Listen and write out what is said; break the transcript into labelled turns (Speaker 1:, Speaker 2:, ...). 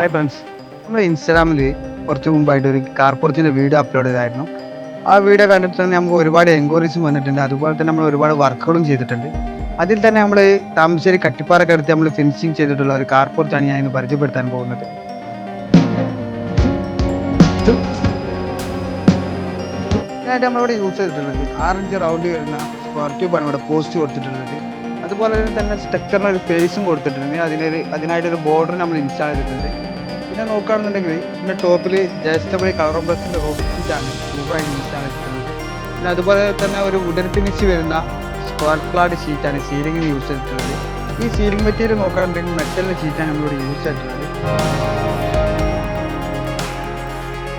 Speaker 1: Hi friends, നമ്മൾ ഇൻസ്റ്റാഗ്രാമിൽ കുറച്ച് മുമ്പായിട്ട് ഒരു കാർ പോർച്ചിൻ്റെ വീഡിയോ അപ്ലോഡ് ചെയ്തായിരുന്നു. ആ വീഡിയോ കണ്ടിട്ട് തന്നെ നമുക്ക് ഒരുപാട് എൻക്വയറീസും വന്നിട്ടുണ്ട്. അതുപോലെ തന്നെ നമ്മൾ ഒരുപാട് വർക്കുകളും ചെയ്തിട്ടുണ്ട്. അതിൽ തന്നെ നമ്മൾ താമരശ്ശേരി കട്ടിപ്പാറൊക്കെ അടുത്ത് നമ്മൾ ഫിനിഷിങ് ചെയ്തിട്ടുള്ള ഒരു കാർ പോർച്ചാണ് ഞാൻ ഇന്ന് പരിചയപ്പെടുത്താൻ പോകുന്നത്. ഇതിനായിട്ട് നമ്മളിവിടെ യൂസ് ചെയ്തിട്ടുള്ളത് 6 ഇഞ്ച് റൗണ്ട് വരുന്ന സ്ക്വയർ ട്യൂബാണ് ഇവിടെ പോസ്റ്റ് കൊടുത്തിട്ടുള്ളത്. അതുപോലെ തന്നെ സ്ട്രക്ചറിന് ഒരു ഫേസും കൊടുത്തിട്ടുണ്ട്. അതിനായിട്ടൊരു ബോർഡർ നമ്മൾ ഇൻസ്റ്റാൾ ചെയ്തിട്ടുണ്ട്. പിന്നെ നോക്കുകയാണെന്നുണ്ടെങ്കിൽ ഇതിൻ്റെ ടോപ്പിൽ ജസ്റ്റബിൾ കളർ ബ്രഷിൻ്റെ ഓഫീസാണ് സൂപ്പറായിട്ട് ഇൻസ്റ്റാൾ ചെയ്തിട്ടുള്ളത്. പിന്നെ അതുപോലെ തന്നെ ഒരു വുഡൻ ഫിനിഷ് വരുന്ന സ്ക്വയർ ക്ലാഡ് ഷീറ്റാണ് സീലിങ്ങിന് യൂസ് ചെയ്തിട്ടുള്ളത്. ഈ സീലിംഗ് മെറ്റീരിയൽ നോക്കുകയാണെന്നുണ്ടെങ്കിൽ മെറ്റലിൻ്റെ ഷീറ്റാണ് നമ്മളിവിടെ യൂസ് ചെയ്തിട്ടുള്ളത്.